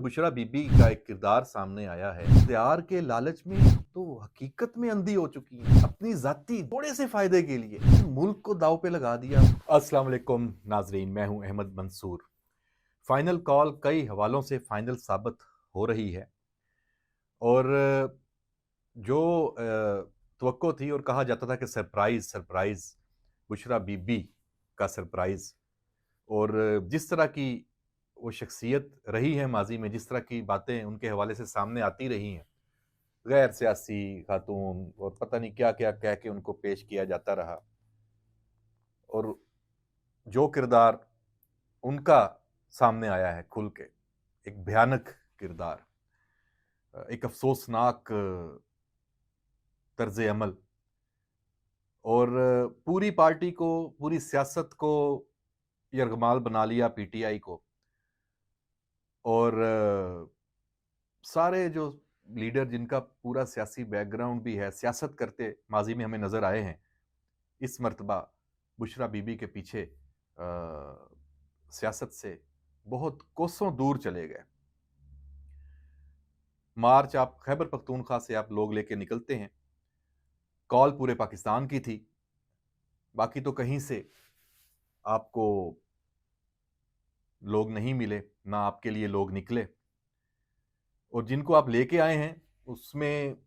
बुशरा बीबी का एक किरदार सामने आया है, इख्तियार के लालच में तो हकीकत में अंधी हो चुकी है। अपनी जाती थोड़े से फायदे के लिए मुल्क को दाव पे लगा दिया। अस्सलाम वालेकुम नाजरीन, मैं हूं अहमद मंसूर। फाइनल कॉल कई हवालों से फाइनल साबित हो रही है और जो तवक्को थी और कहा जाता था कि सरप्राइज सरप्राइज बुशरा बीबी का सरप्राइज, और जिस तरह की वो शख्सियत रही है माजी में, जिस तरह की बातें उनके हवाले से सामने आती रही हैं, गैर सियासी खातून और पता नहीं क्या क्या कह के उनको पेश किया जाता रहा। और जो किरदार उनका सामने आया है खुल के, एक भयानक किरदार, एक अफसोसनाक तर्ज अमल, और पूरी पार्टी को, पूरी सियासत को यरगमाल बना लिया, पीटीआई को। और सारे जो लीडर जिनका पूरा सियासी बैकग्राउंड भी है, सियासत करते माजी में हमें नजर आए हैं, इस मर्तबा बुशरा बीबी के पीछे सियासत से बहुत कोसों दूर चले गए। मार्च आप खैबर पख्तूनख्वा से आप लोग लेके निकलते हैं, कॉल पूरे पाकिस्तान की थी, बाकी तो कहीं से आपको लोग नहीं मिले, ना आपके लिए लोग निकले। और जिनको आप लेके आए हैं उसमें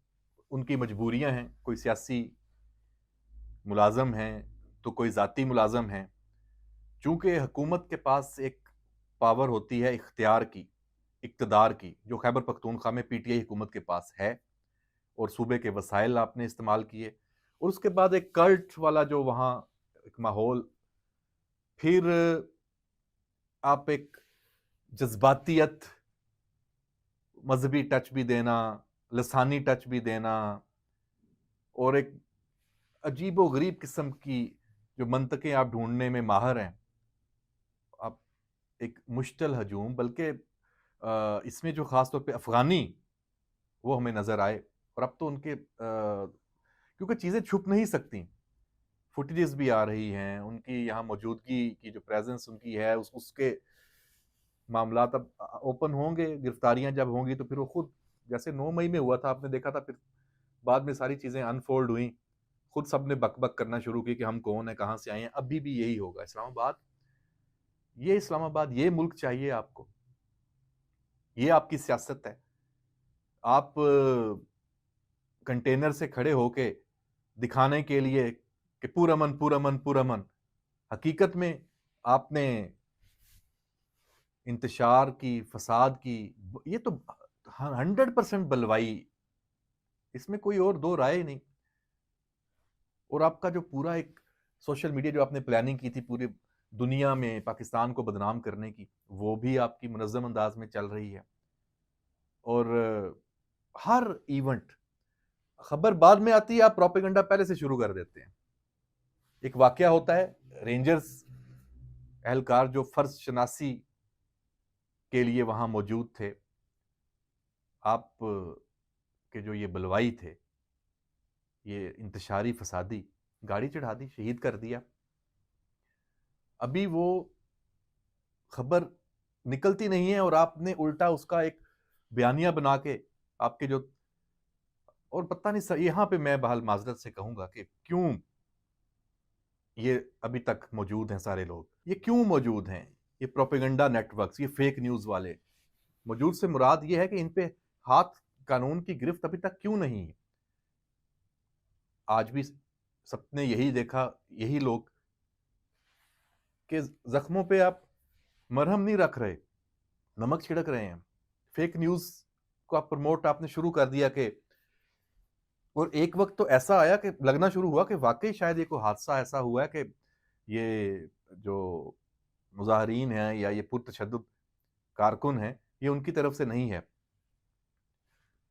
उनकी मजबूरियां हैं, कोई सियासी मुलाजम हैं तो कोई ज़ाती मुलाजम हैं। चूंकि हुकूमत के पास एक पावर होती है इख्तियार की, इक़्तिदार की, जो खैबर पख्तूनख्वा में पीटीआई हुकूमत के पास है, और सूबे के वसाइल आपने इस्तेमाल किए, और उसके बाद एक कल्ट वाला जो वहाँ एक माहौल, फिर आप एक जज्बातियत, मजहबी टच भी देना, लसानी टच भी देना, और एक अजीबो गरीब किस्म की जो मंतकें आप ढूंढने में माहिर हैं। आप एक मुश्तल हजूम, बल्कि इसमें जो ख़ास तौर पे अफ़गानी वो हमें नज़र आए। और अब तो उनके क्योंकि चीज़ें छुप नहीं सकती, फुटेजेस भी आ रही हैं, उनकी यहाँ मौजूदगी की जो प्रेजेंस उनकी है, उसके मामला अब ओपन होंगे। गिरफ्तारियां जब होंगी तो फिर वो खुद, जैसे 9 मई में हुआ था, आपने देखा था, फिर बाद में सारी चीज़ें अनफोल्ड हुई, खुद सब ने बक बक करना शुरू की कि हम कौन है, कहाँ से आए हैं। अभी भी यही होगा। इस्लामाबाद ये मुल्क चाहिए आपको, ये आपकी सियासत है। आप कंटेनर से खड़े होके दिखाने के लिए कि पुरअमन पुरअमन पुरअमन, हकीकत में आपने इंतशार की, फसाद की, ये तो 100% बलवाई, इसमें कोई और दो राय नहीं। और आपका जो पूरा एक सोशल मीडिया जो आपने प्लानिंग की थी पूरी दुनिया में पाकिस्तान को बदनाम करने की, वो भी आपकी मुनज़्ज़म अंदाज में चल रही है। और हर इवेंट, खबर बाद में आती है, आप प्रोपेगेंडा पहले से शुरू कर देते हैं। एक वाकया होता है, रेंजर्स एहलकार जो फर्ज शनासी के लिए वहां मौजूद थे, आप के जो ये बलवाई थे, ये इंतशारी फसादी, गाड़ी चढ़ा दी, शहीद कर दिया। अभी वो खबर निकलती नहीं है और आपने उल्टा उसका एक बयानिया बना के आपके जो, और पता नहीं सर, यहाँ पे मैं बहाल माजरत से कहूंगा कि क्यों ये अभी तक मौजूद हैं सारे लोग, ये क्यों मौजूद हैं, ये प्रोपेगेंडा नेटवर्क्स, ये फेक न्यूज वाले। मौजूद से मुराद ये है कि इन पे हाथ, कानून की गिरफ्त अभी तक क्यों नहीं है। आज भी सबने यही देखा, यही लोग, कि जख्मों पे आप मरहम नहीं रख रहे, नमक छिड़क रहे हैं। फेक न्यूज को आप प्रमोट आपने शुरू कर दिया कि, और एक वक्त तो ऐसा आया कि लगना शुरू हुआ कि वाकई शायद ये कोई हादसा ऐसा हुआ है कि ये जो मुजाहरीन हैं या ये पुरतशद्दुद कारकुन हैं, ये उनकी तरफ से नहीं है।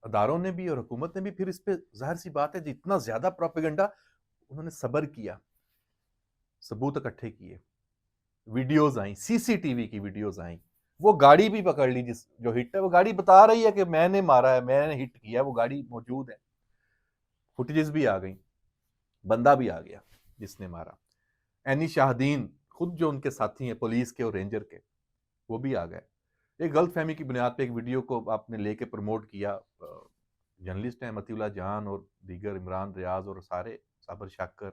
अदारों ने भी और हुकूमत ने भी फिर इस पे, जाहिर सी बात है, जितना ज्यादा प्रोपेगेंडा, उन्होंने सब्र किया, सबूत इकट्ठे किए, वीडियोज आई, सीसीटीवी की वीडियोज आई, वो गाड़ी भी पकड़ ली, जिस जो हिट है वो गाड़ी बता रही है कि मैंने मारा है, मैंने हिट किया, वो गाड़ी मौजूद है, फुटेजेस भी आ गई, बंदा भी आ गया जिसने मारा। एनी शाहदीन खुद जो उनके साथी हैं पुलिस के और रेंजर के, वो भी आ गए। एक गलतफहमी की बुनियाद पे एक वीडियो को आपने लेके प्रमोट किया। जर्नलिस्ट हैं मतीउल्लाह जान और दीगर, इमरान रियाज और सारे, साबर शाकर।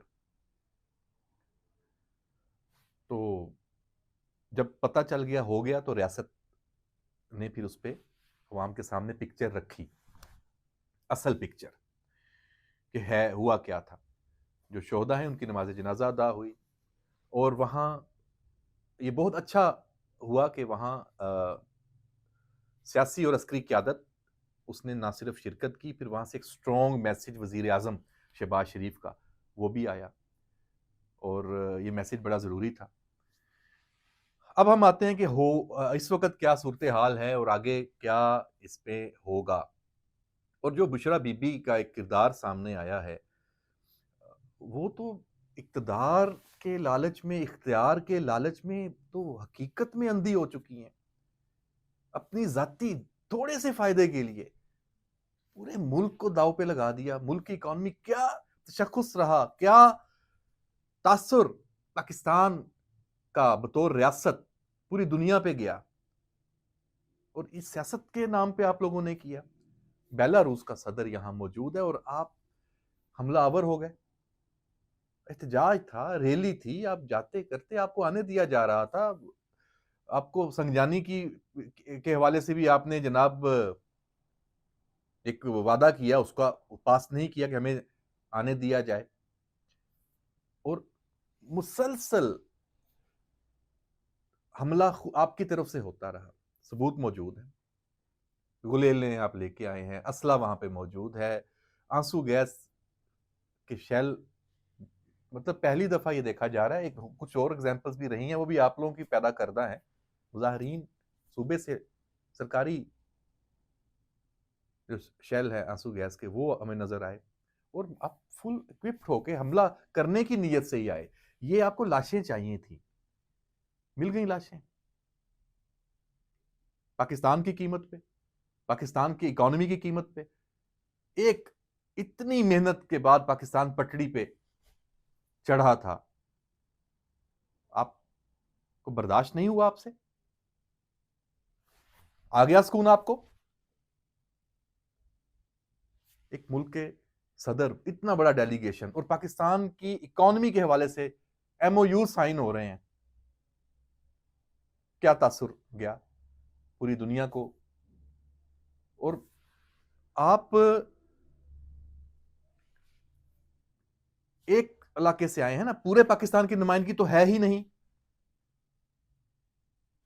तो जब पता चल गया, हो गया, तो रियासत ने फिर उस पर अवाम के सामने पिक्चर रखी, असल पिक्चर कि है हुआ क्या था। जो शोहदा हैं उनकी नमाज जनाजा अदा हुई, और वहाँ ये बहुत अच्छा हुआ कि वहाँ सियासी और अस्करी क़यादत उसने ना सिर्फ शिरकत की, फिर वहाँ से एक स्ट्रॉन्ग मैसेज वज़ीर आज़म शहबाज शरीफ का वो भी आया, और ये मैसेज बड़ा ज़रूरी था। अब हम आते हैं कि इस वक्त क्या सूरत हाल है और आगे क्या इस पे होगा। और जो बुशरा बीबी का एक किरदार सामने आया है, वो तो इक़्तिदार के लालच में, इख्तियार के लालच में तो हकीकत में अंधी हो चुकी हैं। अपनी ज़ाती थोड़े से फ़ायदे के लिए पूरे मुल्क को दांव पे लगा दिया। मुल्क की इकॉनमी क्या तशख़्ख़ुस रहा, क्या तासुर पाकिस्तान का बतौर रियासत पूरी दुनिया पे गया, और इस सियासत के नाम पे आप लोगों ने किया। बेलारूस का सदर यहाँ मौजूद है और आप हमलावर हो गए। एहतजाज था, रैली थी, आप जाते करते, आपको आने दिया जा रहा था। आपको संगजानी की के हवाले से भी आपने जनाब एक वादा किया, उसका पास नहीं किया कि हमें आने दिया जाए, और मुसलसल हमला आपकी तरफ से होता रहा। सबूत मौजूद है, गुलेलें आप लेके आए हैं, असला वहां पे मौजूद है, आंसू गैस के शेल। मतलब पहली दफा ये देखा जा रहा है। एक कुछ और एग्जांपल्स भी रही हैं, वो भी आप लोगों की पैदा करदा है। मुजाहरीन सूबे से सरकारी जो शेल है आंसू गैस के, वो हमें नजर आए, और आप फुल इक्विप्ड होके हमला करने की नीयत से ही आए। ये आपको लाशें चाहिए थी, मिल गई लाशें पाकिस्तान की कीमत पे, पाकिस्तान की इकोनॉमी की कीमत पे। एक इतनी मेहनत के बाद पाकिस्तान पटड़ी पे चढ़ा था, आपको बर्दाश्त नहीं हुआ, आपसे आ गया सुकून आपको। एक मुल्क के सदर, इतना बड़ा डेलीगेशन, और पाकिस्तान की इकोनॉमी के हवाले से एमओयू साइन हो रहे हैं। क्या तासुर गया पूरी दुनिया को। और आप एक इलाके से आए हैं ना, पूरे पाकिस्तान की नुमाइंदगी तो है ही नहीं,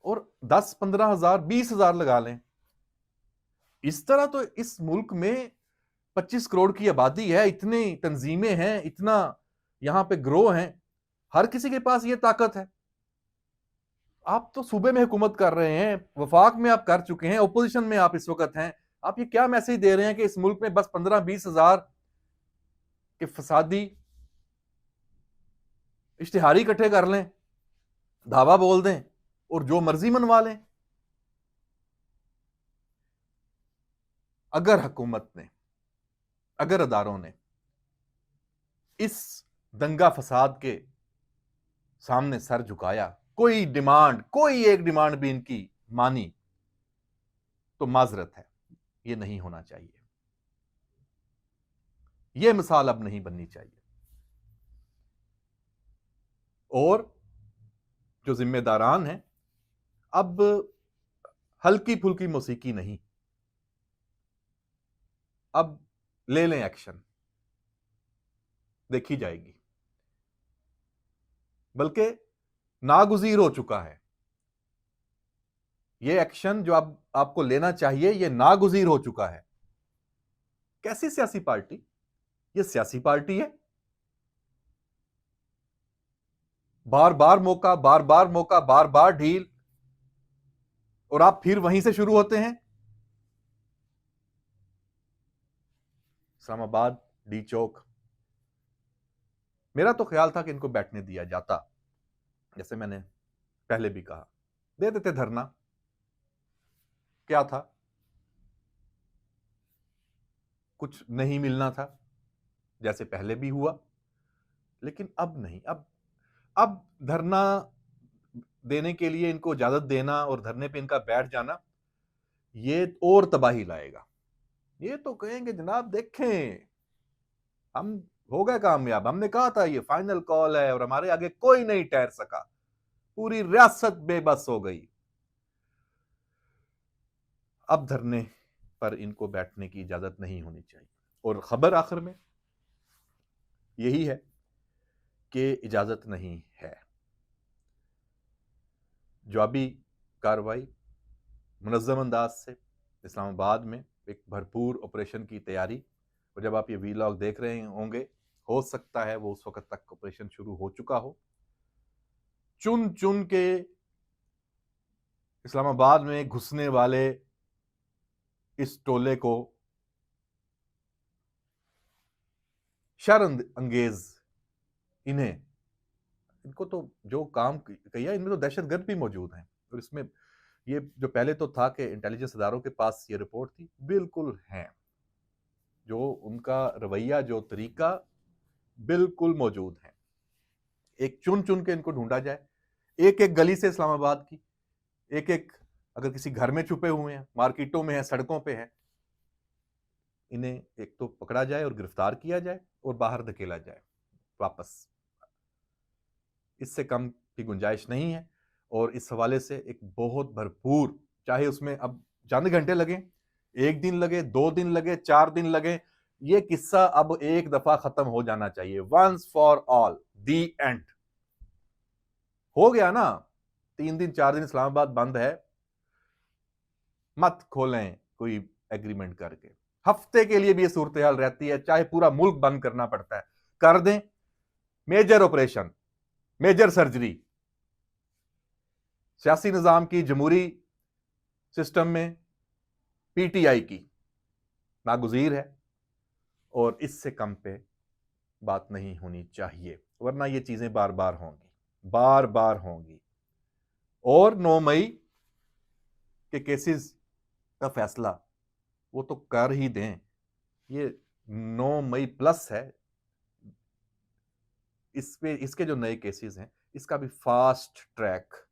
और 10-15 हजार 20 हजार लगा लें, इस तरह तो इस मुल्क में 25 करोड़ की आबादी है, इतनी तंजीमें हैं, इतना यहां पे ग्रो हैं, हर किसी के पास ये ताकत है। आप तो सूबे में हुकूमत कर रहे हैं, वफाक में आप कर चुके हैं, ओपोजिशन में आप इस वक्त हैं। आप ये क्या मैसेज दे रहे हैं कि इस मुल्क में बस 15-20 हजार के फसादी इश्तिहारी इकट्ठे कर लें, धावा बोल दें और जो मर्जी मनवा लें। अगर हुकूमत ने, अगर अदारों ने इस दंगा फसाद के सामने सर झुकाया, कोई डिमांड, कोई एक डिमांड भी इनकी मानी, तो माजरत है, ये नहीं होना चाहिए। ये मिसाल अब नहीं बननी चाहिए। और जो जिम्मेदारान हैं, अब हल्की फुल्की मौसीकी नहीं, अब ले लें एक्शन, देखी जाएगी। बल्कि नागुजीर हो चुका है ये एक्शन, जो अब आपको लेना चाहिए, ये नागुजीर हो चुका है। कैसी सियासी पार्टी? ये सियासी पार्टी है। बार बार मौका, बार बार मौका, बार बार ढील, और आप फिर वहीं से शुरू होते हैं। इस्लामाबाद, डी चौक, मेरा तो ख्याल था कि इनको बैठने दिया जाता, जैसे मैंने पहले भी कहा, दे देते धरना। क्या था, कुछ नहीं मिलना था, जैसे पहले भी हुआ, लेकिन अब नहीं। अब धरना देने के लिए इनको इजाजत देना और धरने पे इनका बैठ जाना ये और तबाही लाएगा। ये तो कहेंगे जनाब देखें हम हो गए कामयाब, हमने कहा था ये फाइनल कॉल है और हमारे आगे कोई नहीं ठहर सका, पूरी रियासत बेबस हो गई। अब धरने पर इनको बैठने की इजाजत नहीं होनी चाहिए। और खबर आखिर में यही है कि इजाजत नहीं है। जवाबी कार्रवाई मुनज़्ज़म अंदाज से इस्लामाबाद में एक भरपूर ऑपरेशन की तैयारी। और जब आप ये वीलॉग देख रहे होंगे, हो सकता है वो उस वक्त तक ऑपरेशन शुरू हो चुका हो। चुन चुन के इस्लामाबाद में घुसने वाले इस टोले को शर्म अंगेज इनको तो जो काम किया, इनमें तो दहशतगर्द भी मौजूद हैं। और इसमें ये जो पहले तो था कि इंटेलिजेंस इदारों के पास ये रिपोर्ट थी, बिल्कुल हैं। जो उनका रवैया, जो तरीका बिल्कुल मौजूद है। एक चुन चुन के इनको ढूंढा जाए, एक एक गली से इस्लामाबाद की, एक एक, अगर किसी घर में छुपे हुए हैं, मार्केटों में है, सड़कों पे है, इन्हें एक तो पकड़ा जाए और गिरफ्तार किया जाए और बाहर धकेला जाए वापस। इससे कम की गुंजाइश नहीं है। और इस हवाले से एक बहुत भरपूर, चाहे उसमें अब चंद घंटे लगे, एक दिन लगे, 2 दिन लगे, 4 दिन लगे, ये किस्सा अब एक दफा खत्म हो जाना चाहिए। Once for all, the end. हो गया ना, 3 दिन 4 दिन इस्लामाबाद बंद है, मत खोलें कोई एग्रीमेंट करके। हफ्ते के लिए भी ये सूरत हाल रहती है, चाहे पूरा मुल्क बंद करना पड़ता है, कर दें। मेजर ऑपरेशन, मेजर सर्जरी सियासी निजाम की, जमहूरी सिस्टम में पीटीआई की नागुजीर है। और इससे कम पे बात नहीं होनी चाहिए, वरना ये चीजें बार बार होंगी, बार बार होंगी। और 9 मई के केसेस का फैसला वो तो कर ही दें। ये 9 मई प्लस है, इस पे इसके जो नए केसेस हैं, इसका भी फास्ट ट्रैक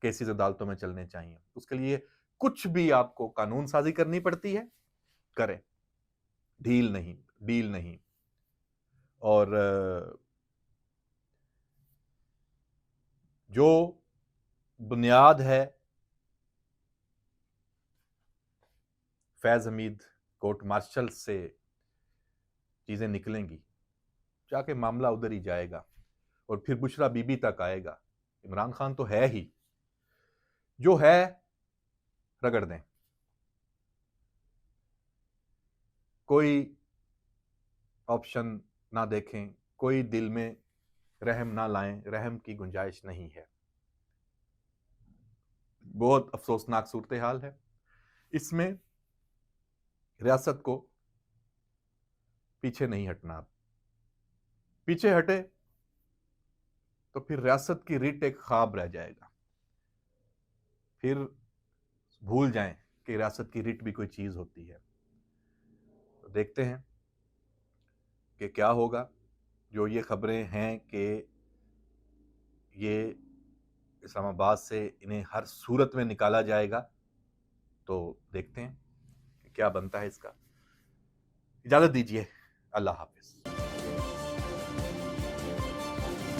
केसेस अदालतों में चलने चाहिए। उसके लिए कुछ भी आपको कानून साजी करनी पड़ती है, करें, ढील नहीं, डील नहीं। और जो बुनियाद है फैज हमीद कोर्ट मार्शल से चीजें निकलेंगी, जाके मामला उधर ही जाएगा और फिर बुशरा बीबी तक आएगा। इमरान खान तो है ही, जो है रगड़ दें। कोई ऑप्शन ना देखें, कोई दिल में रहम ना लाएं, रहम की गुंजाइश नहीं है। बहुत अफसोसनाक सूरत हाल है। इसमें रियासत को पीछे नहीं हटना। पीछे हटे तो फिर रियासत की रिट एक ख्वाब रह जाएगा। फिर भूल जाएं कि रियासत की रिट भी कोई चीज होती है। तो देखते हैं कि क्या होगा। जो ये खबरें हैं कि ये इस्लामाबाद से इन्हें हर सूरत में निकाला जाएगा, तो देखते हैं कि क्या बनता है इसका। इजाजत दीजिए, अल्लाह हाफिज।